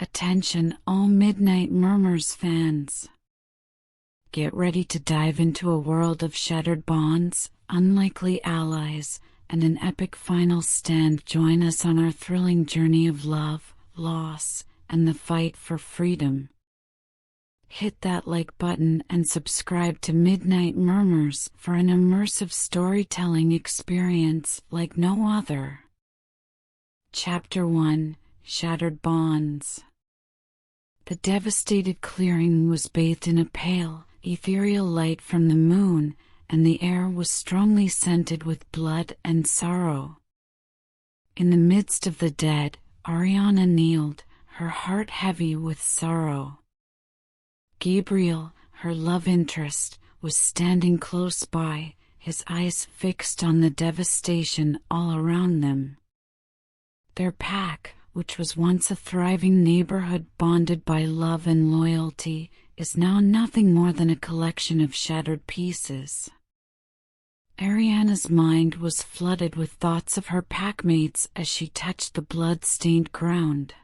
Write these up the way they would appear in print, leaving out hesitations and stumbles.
Attention all Midnight Murmurs fans. Get ready to dive into a world of shattered bonds, unlikely allies, and an epic final stand. Join us on our thrilling journey of love, loss, and the fight for freedom. Hit that like button and subscribe to Midnight Murmurs for an immersive storytelling experience like no other. Chapter 1: Shattered Bonds. The devastated clearing was bathed in a pale, ethereal light from the moon, and the air was strongly scented with blood and sorrow. In the midst of the dead, Ariana kneeled, her heart heavy with sorrow. Gabriel, her love interest, was standing close by, his eyes fixed on the devastation all around them. Their pack, which was once a thriving neighborhood bonded by love and loyalty, is now nothing more than a collection of shattered pieces. Ariana's mind was flooded with thoughts of her packmates as she touched the blood-stained ground.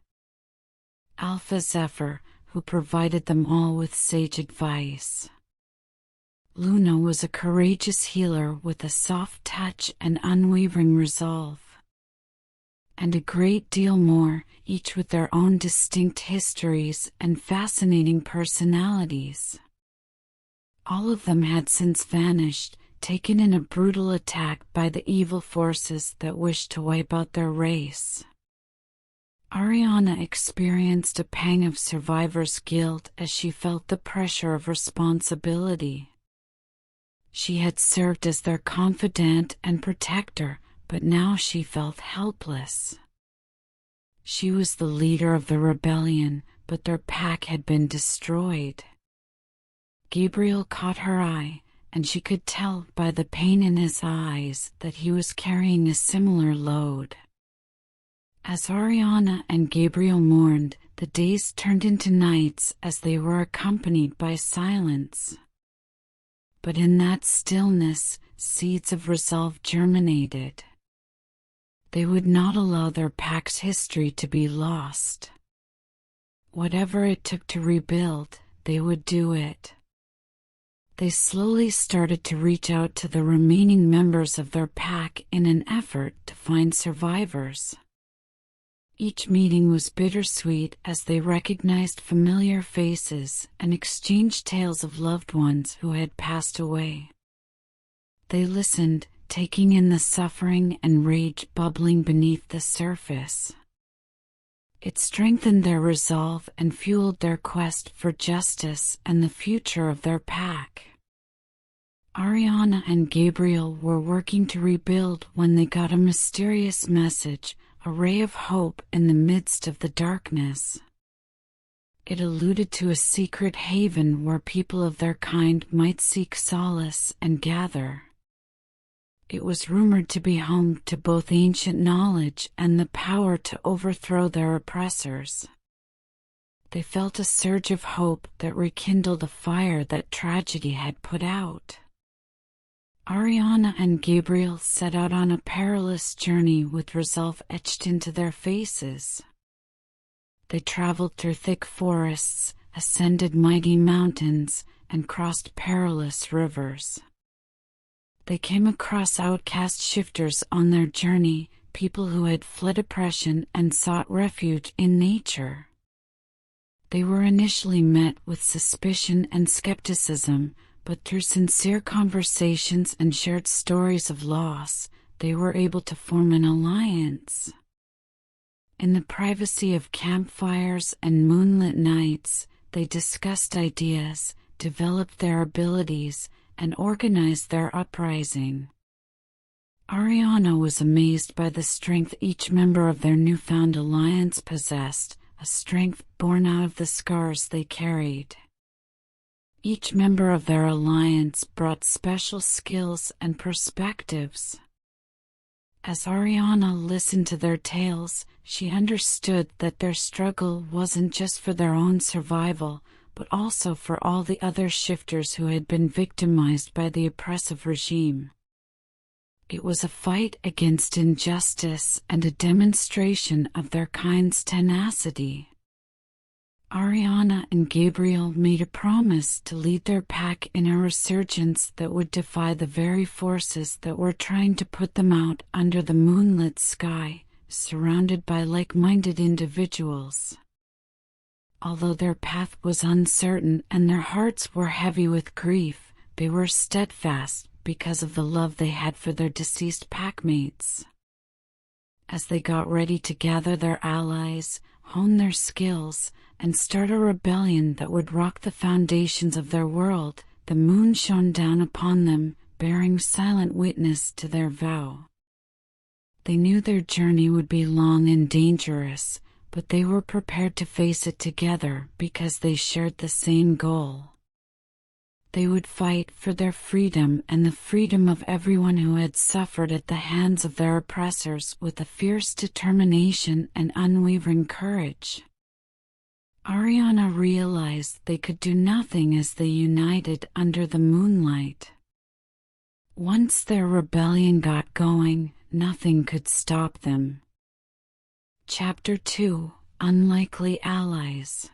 Alpha Zephyr, who provided them all with sage advice. Luna was a courageous healer with a soft touch and unwavering resolve. And a great deal more, each with their own distinct histories and fascinating personalities. All of them had since vanished, taken in a brutal attack by the evil forces that wished to wipe out their race. Ariana experienced a pang of survivor's guilt as she felt the pressure of responsibility. She had served as their confidant and protector, but now she felt helpless. She was the leader of the rebellion, but their pack had been destroyed. Gabriel caught her eye, and she could tell by the pain in his eyes that he was carrying a similar load. As Ariana and Gabriel mourned, the days turned into nights as they were accompanied by silence. But in that stillness, seeds of resolve germinated. They would not allow their pack's history to be lost. Whatever it took to rebuild, they would do it. They slowly started to reach out to the remaining members of their pack in an effort to find survivors. Each meeting was bittersweet as they recognized familiar faces and exchanged tales of loved ones who had passed away. They listened, taking in the suffering and rage bubbling beneath the surface. It strengthened their resolve and fueled their quest for justice and the future of their pack. Ariana and Gabriel were working to rebuild when they got a mysterious message, a ray of hope in the midst of the darkness. It alluded to a secret haven where people of their kind might seek solace and gather. It was rumored to be home to both ancient knowledge and the power to overthrow their oppressors. They felt a surge of hope that rekindled a fire that tragedy had put out. Ariana and Gabriel set out on a perilous journey with resolve etched into their faces. They traveled through thick forests, ascended mighty mountains, and crossed perilous rivers. They came across outcast shifters on their journey, people who had fled oppression and sought refuge in nature. They were initially met with suspicion and skepticism, but through sincere conversations and shared stories of loss, they were able to form an alliance. In the privacy of campfires and moonlit nights, they discussed ideas, developed their abilities, and organized their uprising. Ariana was amazed by the strength each member of their newfound alliance possessed, a strength born out of the scars they carried. Each member of their alliance brought special skills and perspectives. As Ariana listened to their tales, she understood that their struggle wasn't just for their own survival, but also for all the other shifters who had been victimized by the oppressive regime. It was a fight against injustice and a demonstration of their kind's tenacity. Ariana and Gabriel made a promise to lead their pack in a resurgence that would defy the very forces that were trying to put them out under the moonlit sky, surrounded by like-minded individuals. Although their path was uncertain and their hearts were heavy with grief, they were steadfast because of the love they had for their deceased packmates. As they got ready to gather their allies, hone their skills, and start a rebellion that would rock the foundations of their world, the moon shone down upon them, bearing silent witness to their vow. They knew their journey would be long and dangerous, but they were prepared to face it together because they shared the same goal. They would fight for their freedom and the freedom of everyone who had suffered at the hands of their oppressors with a fierce determination and unwavering courage. Ariana realized they could do nothing as they united under the moonlight. Once their rebellion got going, nothing could stop them. Chapter 2: Unlikely Allies.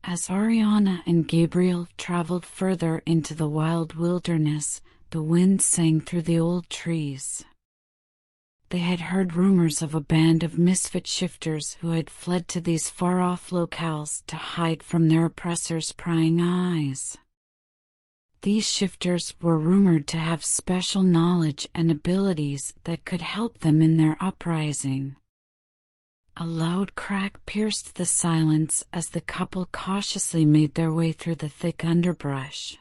As Ariana and Gabriel traveled further into the wild wilderness, the wind sang through the old trees. They had heard rumors of a band of misfit shifters who had fled to these far-off locales to hide from their oppressors' prying eyes. These shifters were rumored to have special knowledge and abilities that could help them in their uprising. A loud crack pierced the silence as the couple cautiously made their way through the thick underbrush.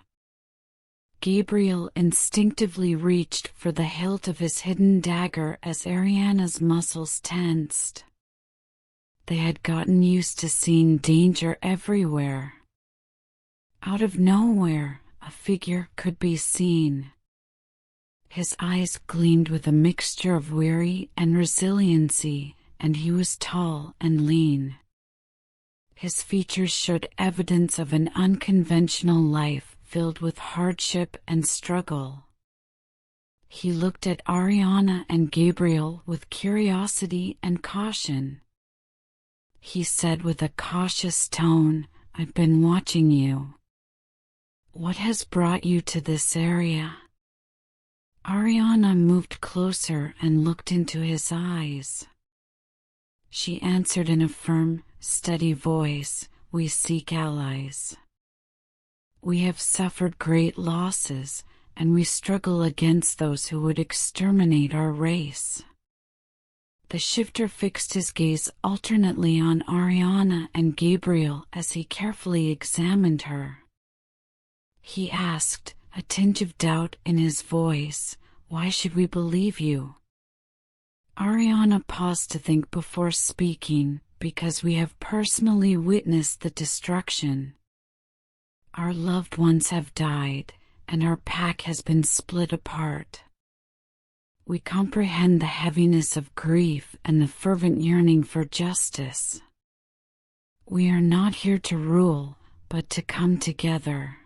Gabriel instinctively reached for the hilt of his hidden dagger as Ariana's muscles tensed. They had gotten used to seeing danger everywhere. Out of nowhere, a figure could be seen. His eyes gleamed with a mixture of weary and resiliency, and he was tall and lean. His features showed evidence of an unconventional life filled with hardship and struggle. He looked at Ariana and Gabriel with curiosity and caution. He said with a cautious tone, "I've been watching you. What has brought you to this area?" Ariana moved closer and looked into his eyes. She answered in a firm, steady voice, "We seek allies. We have suffered great losses, and we struggle against those who would exterminate our race." The shifter fixed his gaze alternately on Ariana and Gabriel as he carefully examined her. He asked, a tinge of doubt in his voice, "Why should we believe you?" Ariana paused to think before speaking, "Because we have personally witnessed the destruction. Our loved ones have died, and our pack has been split apart. We comprehend the heaviness of grief and the fervent yearning for justice. We are not here to rule, but to come together.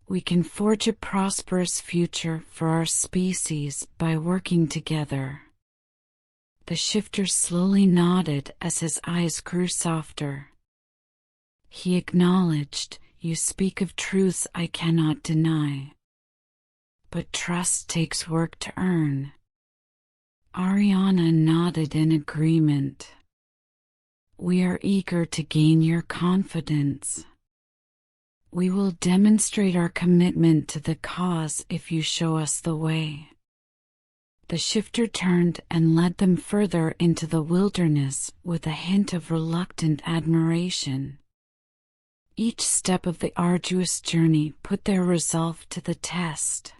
We can forge a prosperous future for our species by working together." The shifter slowly nodded as his eyes grew softer. He acknowledged, "You speak of truths I cannot deny. But trust takes work to earn." Ariana nodded in agreement. "We are eager to gain your confidence. We will demonstrate our commitment to the cause if you show us the way." The shifter turned and led them further into the wilderness with a hint of reluctant admiration. Each step of the arduous journey put their resolve to the test.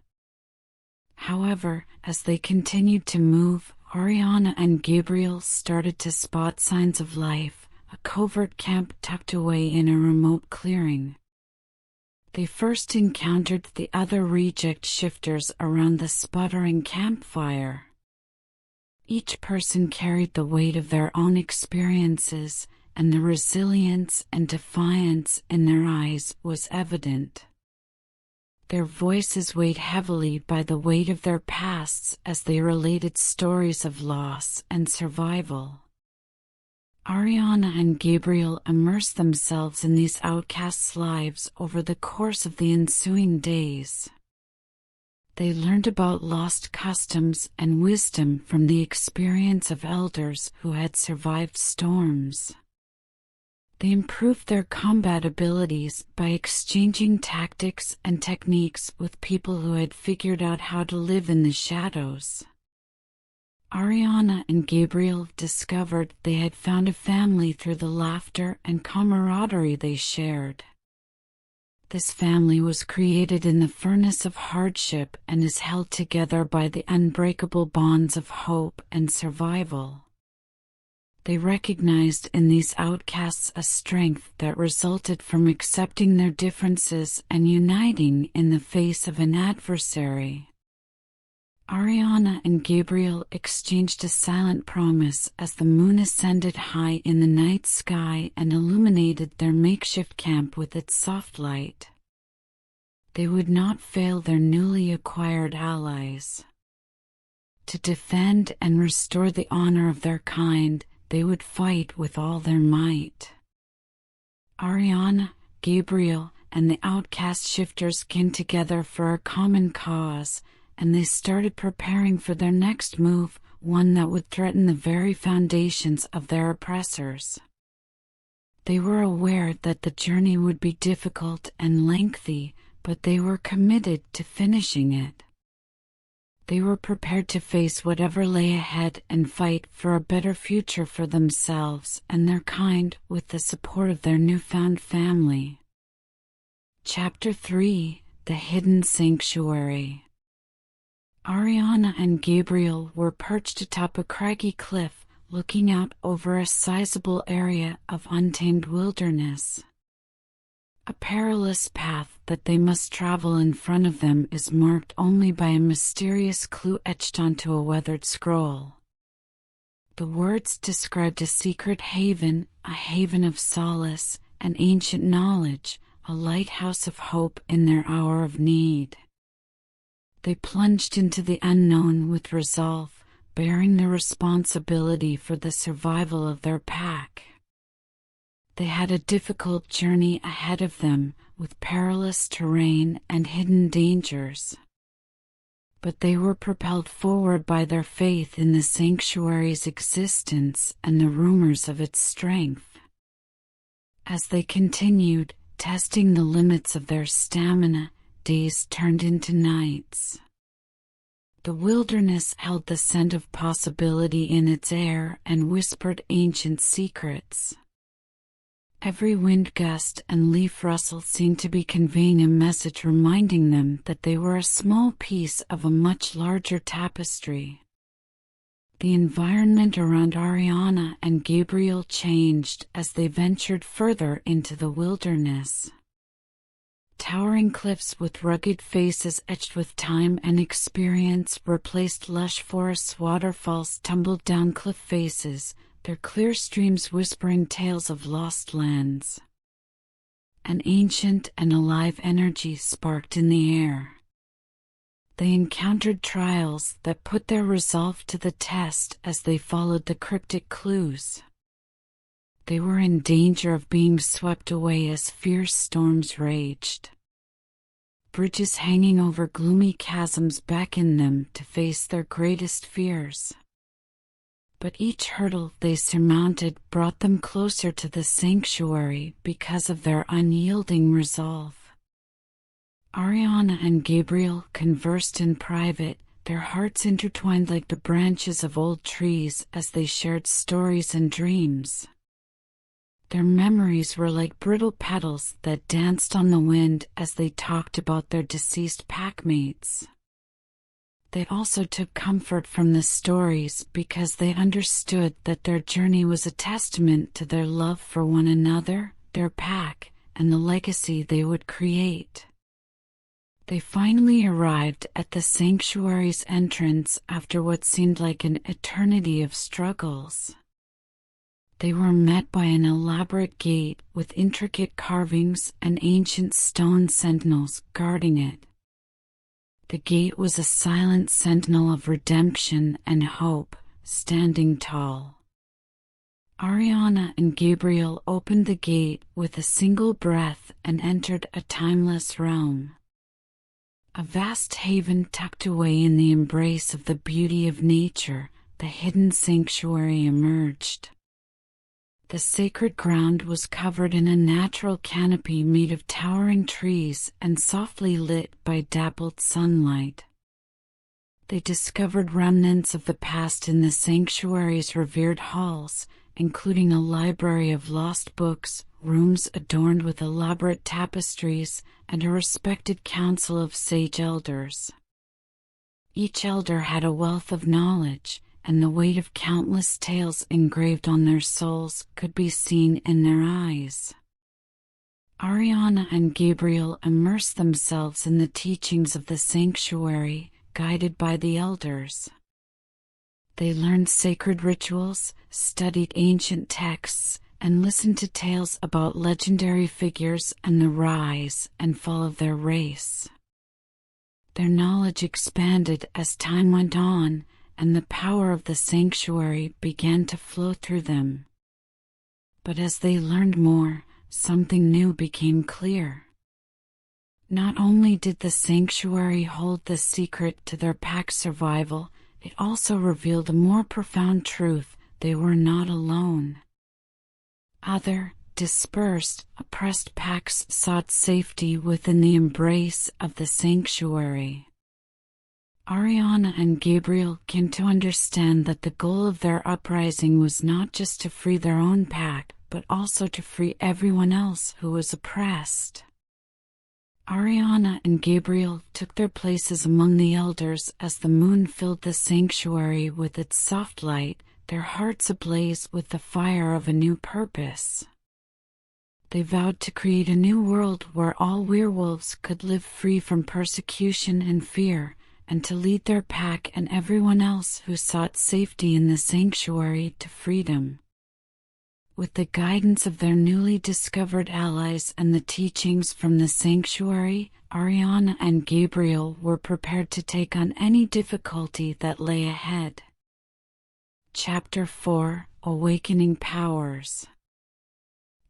However, as they continued to move, Ariana and Gabriel started to spot signs of life, a covert camp tucked away in a remote clearing. They first encountered the other reject shifters around the sputtering campfire. Each person carried the weight of their own experiences, and the resilience and defiance in their eyes was evident. Their voices weighed heavily by the weight of their pasts as they related stories of loss and survival. Ariana and Gabriel immerse themselves in these outcasts' lives over the course of the ensuing days. They learned about lost customs and wisdom from the experience of elders who had survived storms. They improved their combat abilities by exchanging tactics and techniques with people who had figured out how to live in the shadows. Ariana and Gabriel discovered they had found a family through the laughter and camaraderie they shared. This family was created in the furnace of hardship and is held together by the unbreakable bonds of hope and survival. They recognized in these outcasts a strength that resulted from accepting their differences and uniting in the face of an adversary. Ariana and Gabriel exchanged a silent promise as the moon ascended high in the night sky and illuminated their makeshift camp with its soft light. They would not fail their newly acquired allies. To defend and restore the honor of their kind, they would fight with all their might. Ariana, Gabriel, and the outcast shifters came together for a common cause, and they started preparing for their next move, one that would threaten the very foundations of their oppressors. They were aware that the journey would be difficult and lengthy, but they were committed to finishing it. They were prepared to face whatever lay ahead and fight for a better future for themselves and their kind with the support of their newfound family. Chapter 3: The Hidden Sanctuary. Ariana and Gabriel were perched atop a craggy cliff, looking out over a sizable area of untamed wilderness. A perilous path that they must travel in front of them is marked only by a mysterious clue etched onto a weathered scroll. The words described a secret haven, a haven of solace, an ancient knowledge, a lighthouse of hope in their hour of need. They plunged into the unknown with resolve, bearing the responsibility for the survival of their pack. They had a difficult journey ahead of them, with perilous terrain and hidden dangers. But they were propelled forward by their faith in the sanctuary's existence and the rumors of its strength. As they continued, testing the limits of their stamina, days turned into nights. The wilderness held the scent of possibility in its air and whispered ancient secrets. Every wind gust and leaf rustle seemed to be conveying a message reminding them that they were a small piece of a much larger tapestry. The environment around Ariana and Gabriel changed as they ventured further into the wilderness. Towering cliffs with rugged faces etched with time and experience replaced lush forests. Waterfalls tumbled down cliff faces, their clear streams whispering tales of lost lands. An ancient and alive energy sparked in the air. They encountered trials that put their resolve to the test as they followed the cryptic clues. They were in danger of being swept away as fierce storms raged. Bridges hanging over gloomy chasms beckoned them to face their greatest fears. But each hurdle they surmounted brought them closer to the sanctuary because of their unyielding resolve. Ariana and Gabriel conversed in private, their hearts intertwined like the branches of old trees as they shared stories and dreams. Their memories were like brittle petals that danced on the wind as they talked about their deceased packmates. They also took comfort from the stories because they understood that their journey was a testament to their love for one another, their pack, and the legacy they would create. They finally arrived at the sanctuary's entrance after what seemed like an eternity of struggles. They were met by an elaborate gate with intricate carvings and ancient stone sentinels guarding it. The gate was a silent sentinel of redemption and hope, standing tall. Ariana and Gabriel opened the gate with a single breath and entered a timeless realm. A vast haven tucked away in the embrace of the beauty of nature, the hidden sanctuary emerged. The sacred ground was covered in a natural canopy made of towering trees and softly lit by dappled sunlight. They discovered remnants of the past in the sanctuary's revered halls, including a library of lost books, rooms adorned with elaborate tapestries, and a respected council of sage elders. Each elder had a wealth of knowledge, and the weight of countless tales engraved on their souls could be seen in their eyes. Ariana and Gabriel immersed themselves in the teachings of the sanctuary, guided by the elders. They learned sacred rituals, studied ancient texts, and listened to tales about legendary figures and the rise and fall of their race. Their knowledge expanded as time went on, and the power of the sanctuary began to flow through them. But as they learned more, something new became clear. Not only did the sanctuary hold the secret to their pack's survival, it also revealed a more profound truth: they were not alone. Other, dispersed, oppressed packs sought safety within the embrace of the sanctuary. Ariana and Gabriel came to understand that the goal of their uprising was not just to free their own pack, but also to free everyone else who was oppressed. Ariana and Gabriel took their places among the elders as the moon filled the sanctuary with its soft light, their hearts ablaze with the fire of a new purpose. They vowed to create a new world where all werewolves could live free from persecution and fear, and to lead their pack and everyone else who sought safety in the sanctuary to freedom. With the guidance of their newly discovered allies and the teachings from the sanctuary, Ariana and Gabriel were prepared to take on any difficulty that lay ahead. Chapter 4: Awakening Powers.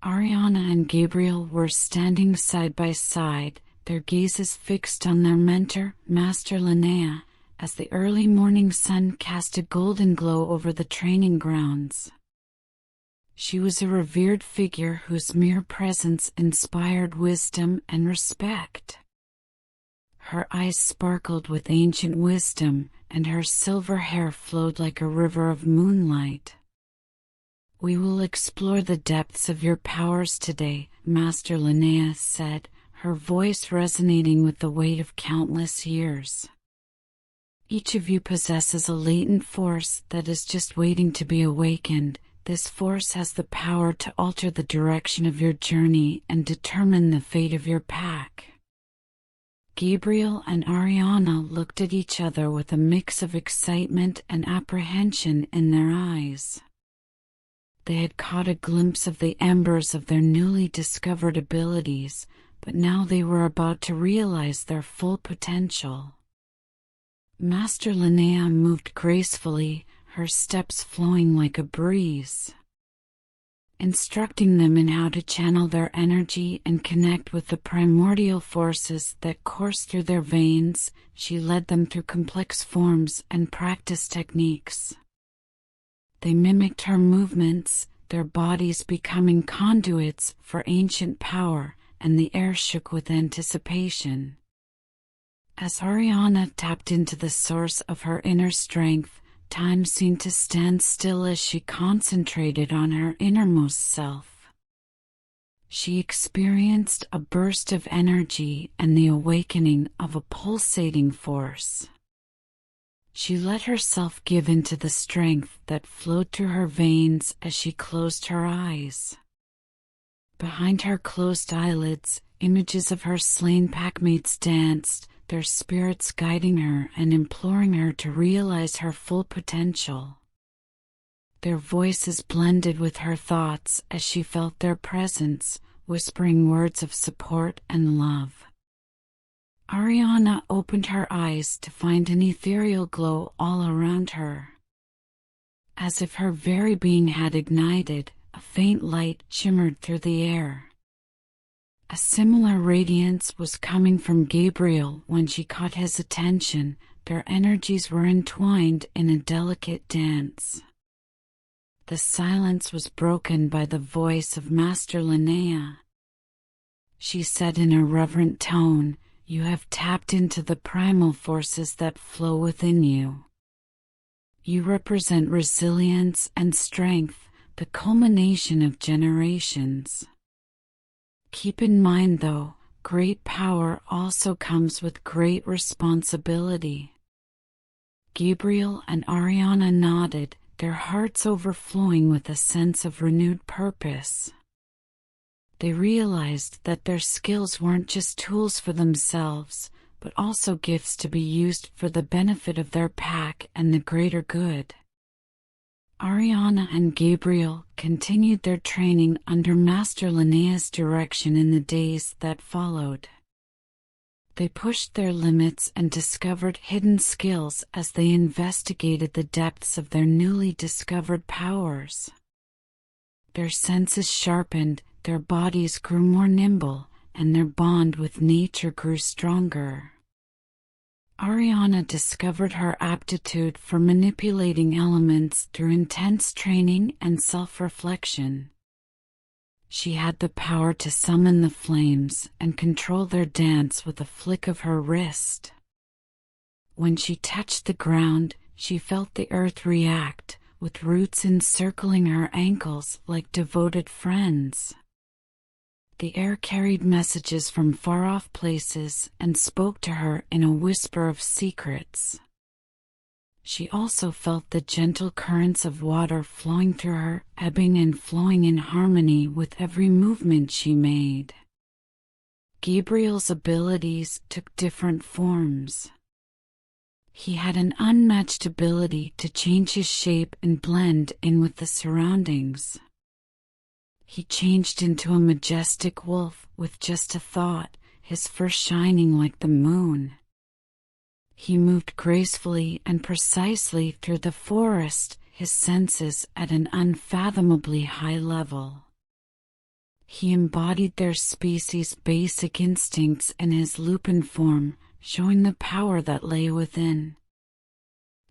Ariana and Gabriel were standing side by side, their gazes fixed on their mentor, Master Linnea, as the early morning sun cast a golden glow over the training grounds. She was a revered figure whose mere presence inspired wisdom and respect. Her eyes sparkled with ancient wisdom, and her silver hair flowed like a river of moonlight. "We will explore the depths of your powers today," Master Linnea said, her voice resonating with the weight of countless years. "Each of you possesses a latent force that is just waiting to be awakened. This force has the power to alter the direction of your journey and determine the fate of your pack." Gabriel and Ariana looked at each other with a mix of excitement and apprehension in their eyes. They had caught a glimpse of the embers of their newly discovered abilities, but now they were about to realize their full potential. Master Linnea moved gracefully, her steps flowing like a breeze. Instructing them in how to channel their energy and connect with the primordial forces that course through their veins, she led them through complex forms and practice techniques. They mimicked her movements, their bodies becoming conduits for ancient power, and the air shook with anticipation. As Ariana tapped into the source of her inner strength, time seemed to stand still as she concentrated on her innermost self. She experienced a burst of energy and the awakening of a pulsating force. She let herself give into the strength that flowed through her veins as she closed her eyes. Behind her closed eyelids, images of her slain packmates danced, their spirits guiding her and imploring her to realize her full potential. Their voices blended with her thoughts as she felt their presence, whispering words of support and love. Ariana opened her eyes to find an ethereal glow all around her. As if her very being had ignited, a faint light shimmered through the air. A similar radiance was coming from Gabriel when she caught his attention. Their energies were entwined in a delicate dance. The silence was broken by the voice of Master Linnea. She said in a reverent tone, "You have tapped into the primal forces that flow within you. You represent resilience and strength, the culmination of generations. Keep in mind, though, great power also comes with great responsibility." Gabriel and Ariana nodded, their hearts overflowing with a sense of renewed purpose. They realized that their skills weren't just tools for themselves, but also gifts to be used for the benefit of their pack and the greater good. Ariana and Gabriel continued their training under Master Linnea's direction in the days that followed. They pushed their limits and discovered hidden skills as they investigated the depths of their newly discovered powers. Their senses sharpened, their bodies grew more nimble, and their bond with nature grew stronger. Ariana discovered her aptitude for manipulating elements through intense training and self-reflection. She had the power to summon the flames and control their dance with a flick of her wrist. When she touched the ground, she felt the earth react, with roots encircling her ankles like devoted friends. The air carried messages from far-off places and spoke to her in a whisper of secrets. She also felt the gentle currents of water flowing through her, ebbing and flowing in harmony with every movement she made. Gabriel's abilities took different forms. He had an unmatched ability to change his shape and blend in with the surroundings. He changed into a majestic wolf with just a thought, his fur shining like the moon. He moved gracefully and precisely through the forest, his senses at an unfathomably high level. He embodied their species' basic instincts in his lupin form, showing the power that lay within.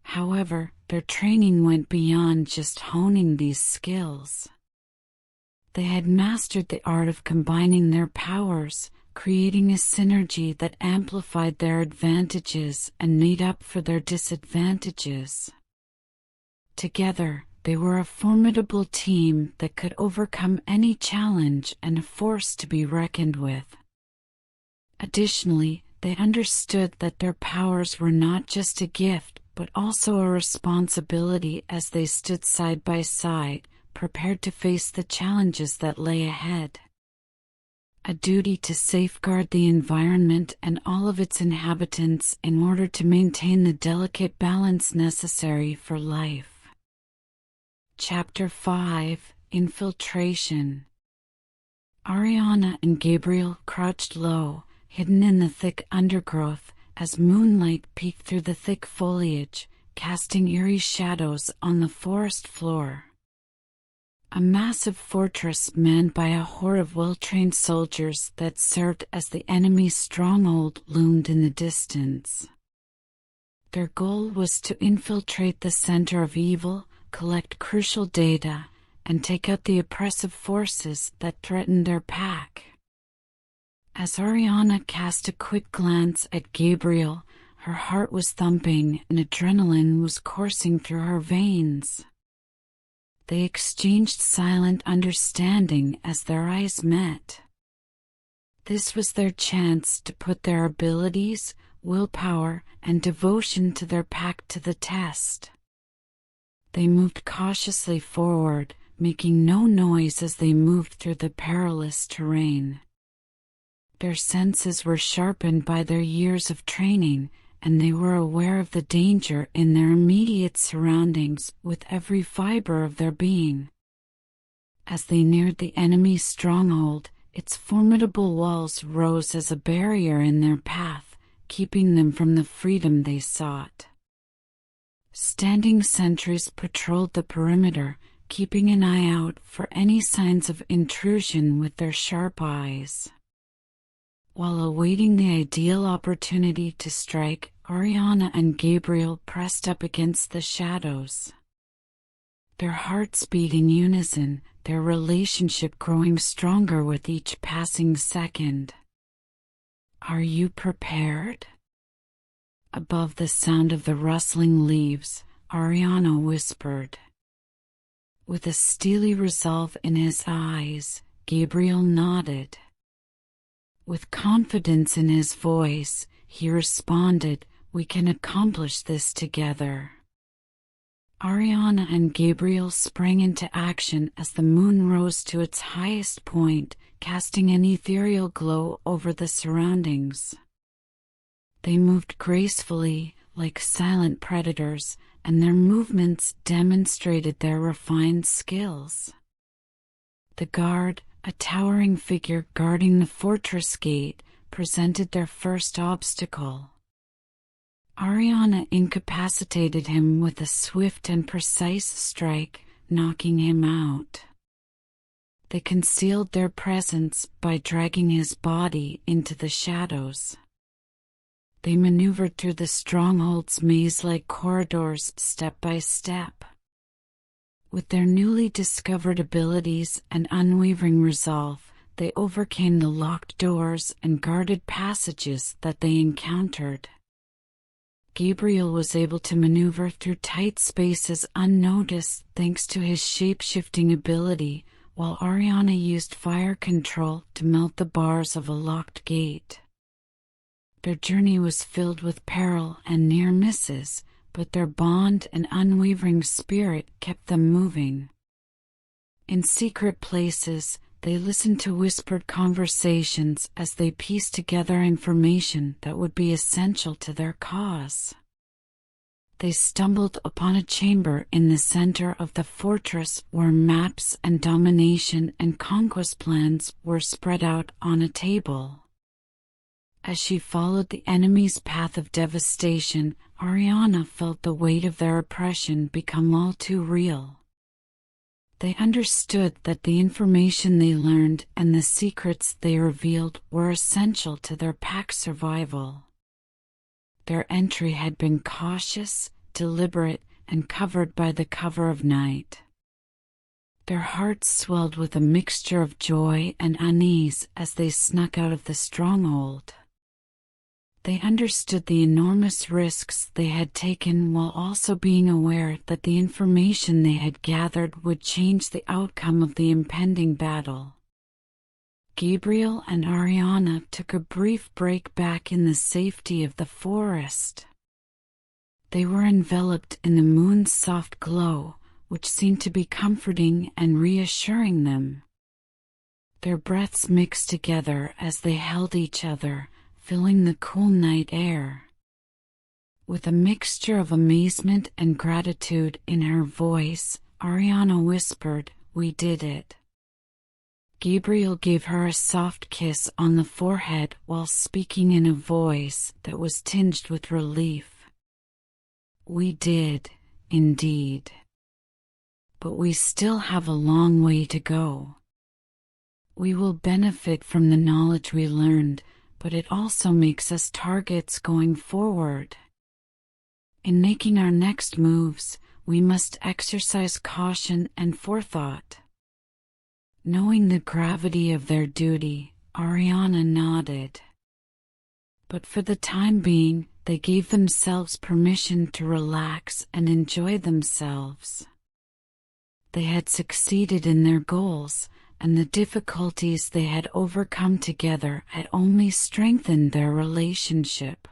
However, their training went beyond just honing these skills. They had mastered the art of combining their powers, creating a synergy that amplified their advantages and made up for their disadvantages. Together, they were a formidable team that could overcome any challenge and a force to be reckoned with. Additionally, they understood that their powers were not just a gift, but also a responsibility as they stood side by side, prepared to face the challenges that lay ahead. A duty to safeguard the environment and all of its inhabitants in order to maintain the delicate balance necessary for life. Chapter 5: Infiltration. Ariana and Gabriel crouched low, hidden in the thick undergrowth, as moonlight peeked through the thick foliage, casting eerie shadows on the forest floor. A massive fortress manned by a horde of well-trained soldiers that served as the enemy's stronghold loomed in the distance. Their goal was to infiltrate the center of evil, collect crucial data, and take out the oppressive forces that threatened their pack. As Ariana cast a quick glance at Gabriel, her heart was thumping and adrenaline was coursing through her veins. They exchanged silent understanding as their eyes met. This was their chance to put their abilities, willpower, and devotion to their pack to the test. They moved cautiously forward, making no noise as they moved through the perilous terrain. Their senses were sharpened by their years of training, and they were aware of the danger in their immediate surroundings with every fiber of their being. As they neared the enemy's stronghold, its formidable walls rose as a barrier in their path, keeping them from the freedom they sought. Standing sentries patrolled the perimeter, keeping an eye out for any signs of intrusion with their sharp eyes. While awaiting the ideal opportunity to strike, Ariana and Gabriel pressed up against the shadows. Their hearts beat in unison, their relationship growing stronger with each passing second. "Are you prepared?" Above the sound of the rustling leaves, Ariana whispered. With a steely resolve in his eyes, Gabriel nodded. With confidence in his voice, he responded, "We can accomplish this together." Ariana and Gabriel sprang into action as the moon rose to its highest point, casting an ethereal glow over the surroundings. They moved gracefully, like silent predators, and their movements demonstrated their refined skills. The guard, a towering figure guarding the fortress gate, presented their first obstacle. Ariana incapacitated him with a swift and precise strike, knocking him out. They concealed their presence by dragging his body into the shadows. They maneuvered through the stronghold's maze-like corridors step by step. With their newly discovered abilities and unwavering resolve, they overcame the locked doors and guarded passages that they encountered. Gabriel was able to maneuver through tight spaces unnoticed thanks to his shape-shifting ability, while Ariana used fire control to melt the bars of a locked gate. Their journey was filled with peril and near misses, but their bond and unwavering spirit kept them moving. In secret places, they listened to whispered conversations as they pieced together information that would be essential to their cause. They stumbled upon a chamber in the center of the fortress where maps and domination and conquest plans were spread out on a table. As she followed the enemy's path of devastation, Ariana felt the weight of their oppression become all too real. They understood that the information they learned and the secrets they revealed were essential to their pack's survival. Their entry had been cautious, deliberate, and covered by the cover of night. Their hearts swelled with a mixture of joy and unease as they snuck out of the stronghold. They understood the enormous risks they had taken while also being aware that the information they had gathered would change the outcome of the impending battle. Gabriel and Ariana took a brief break back in the safety of the forest. They were enveloped in the moon's soft glow, which seemed to be comforting and reassuring them. Their breaths mixed together as they held each other, filling the cool night air. With a mixture of amazement and gratitude in her voice, Ariana whispered, "We did it." Gabriel gave her a soft kiss on the forehead while speaking in a voice that was tinged with relief. "We did, indeed. But we still have a long way to go. We will benefit from the knowledge we learned, but it also makes us targets going forward. In making our next moves, we must exercise caution and forethought." Knowing the gravity of their duty, Ariana nodded. But for the time being, they gave themselves permission to relax and enjoy themselves. They had succeeded in their goals, and the difficulties they had overcome together had only strengthened their relationship.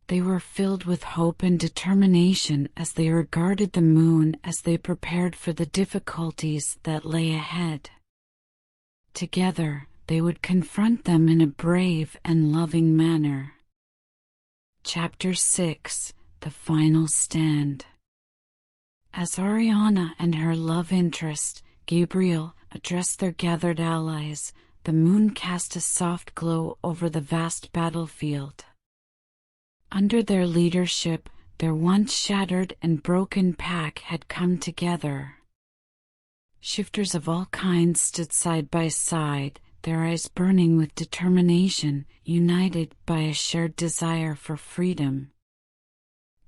They were filled with hope and determination as they regarded the moon as they prepared for the difficulties that lay ahead. Together, they would confront them in a brave and loving manner. Chapter 6: The Final Stand. As Ariana and her love interest, Gabriel, addressed their gathered allies, the moon cast a soft glow over the vast battlefield. Under their leadership, their once shattered and broken pack had come together. Shifters of all kinds stood side by side, their eyes burning with determination, united by a shared desire for freedom.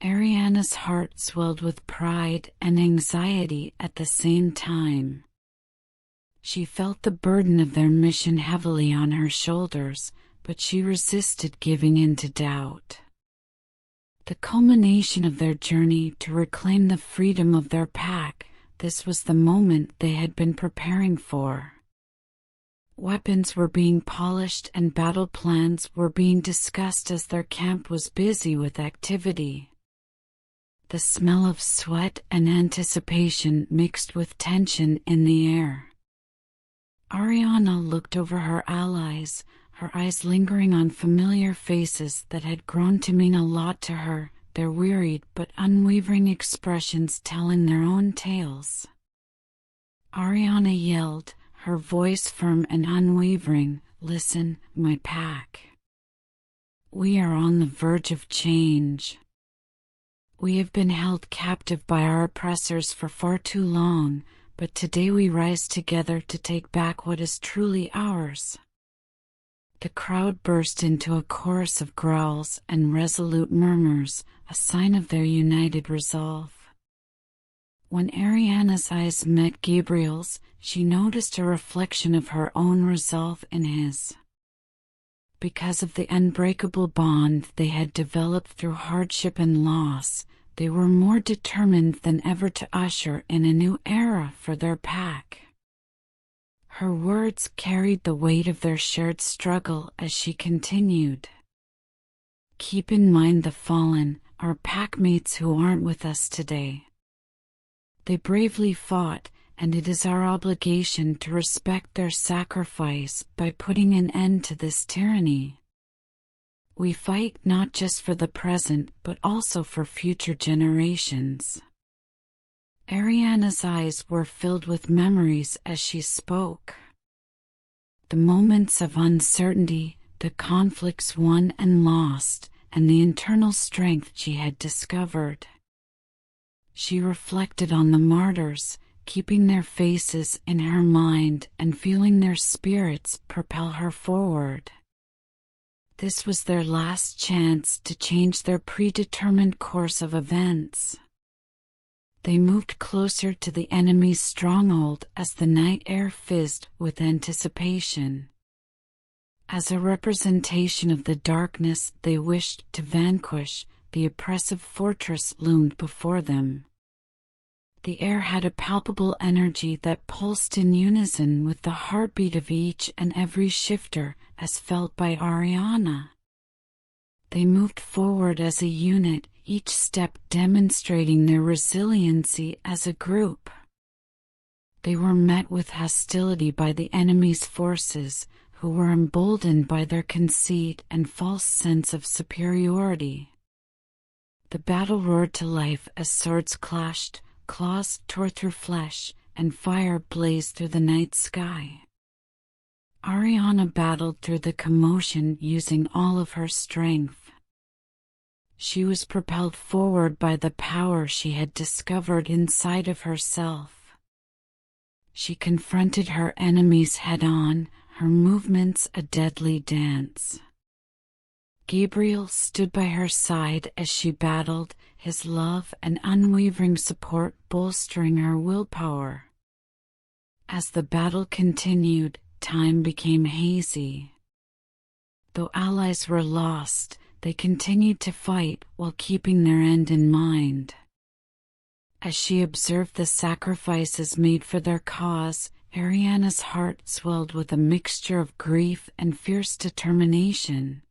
Ariana's heart swelled with pride and anxiety at the same time. She felt the burden of their mission heavily on her shoulders, but she resisted giving in to doubt. The culmination of their journey to reclaim the freedom of their pack, this was the moment they had been preparing for. Weapons were being polished and battle plans were being discussed as their camp was busy with activity. The smell of sweat and anticipation mixed with tension in the air. Ariana looked over her allies, her eyes lingering on familiar faces that had grown to mean a lot to her, their wearied but unwavering expressions telling their own tales. Ariana yelled, her voice firm and unwavering, "Listen, my pack. We are on the verge of change. We have been held captive by our oppressors for far too long, but today we rise together to take back what is truly ours." The crowd burst into a chorus of growls and resolute murmurs, a sign of their united resolve. When Ariana's eyes met Gabriel's, she noticed a reflection of her own resolve in his. Because of the unbreakable bond they had developed through hardship and loss, they were more determined than ever to usher in a new era for their pack. Her words carried the weight of their shared struggle as she continued. "Keep in mind the fallen, our packmates who aren't with us today. They bravely fought, and it is our obligation to respect their sacrifice by putting an end to this tyranny. We fight not just for the present but also for future generations." Ariana's eyes were filled with memories as she spoke. The moments of uncertainty, the conflicts won and lost, and the internal strength she had discovered. She reflected on the martyrs, keeping their faces in her mind and feeling their spirits propel her forward. This was their last chance to change their predetermined course of events. They moved closer to the enemy's stronghold as the night air fizzed with anticipation. As a representation of the darkness they wished to vanquish, the oppressive fortress loomed before them. The air had a palpable energy that pulsed in unison with the heartbeat of each and every shifter, as felt by Ariana. They moved forward as a unit, each step demonstrating their resiliency as a group. They were met with hostility by the enemy's forces, who were emboldened by their conceit and false sense of superiority. The battle roared to life as swords clashed, claws tore through flesh, and fire blazed through the night sky. Ariana battled through the commotion using all of her strength. She was propelled forward by the power she had discovered inside of herself. She confronted her enemies head-on, her movements a deadly dance. Gabriel stood by her side as she battled, his love and unwavering support bolstering her willpower. As the battle continued, time became hazy. Though allies were lost, they continued to fight while keeping their end in mind. As she observed the sacrifices made for their cause, Ariana's heart swelled with a mixture of grief and fierce determination.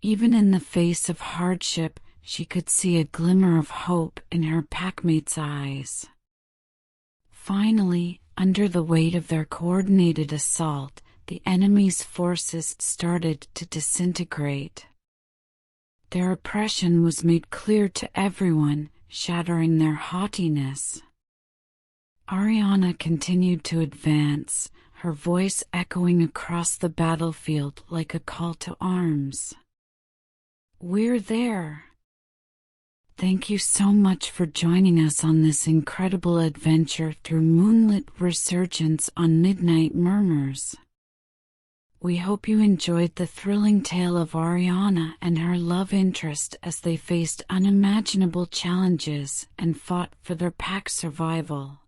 Even in the face of hardship, she could see a glimmer of hope in her packmates' eyes. Finally, under the weight of their coordinated assault, the enemy's forces started to disintegrate. Their oppression was made clear to everyone, shattering their haughtiness. Ariana continued to advance, her voice echoing across the battlefield like a call to arms. "We're there." Thank you so much for joining us on this incredible adventure through Moonlit Resurgence on Midnight Murmurs. We hope you enjoyed the thrilling tale of Ariana and her love interest as they faced unimaginable challenges and fought for their pack's survival.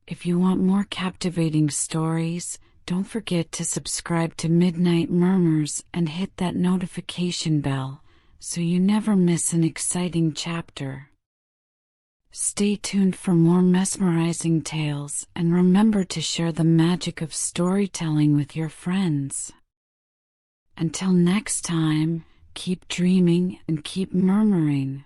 If you want more captivating stories, don't forget to subscribe to Midnight Murmurs and hit that notification bell so you never miss an exciting chapter. Stay tuned for more mesmerizing tales, and remember to share the magic of storytelling with your friends. Until next time, keep dreaming and keep murmuring.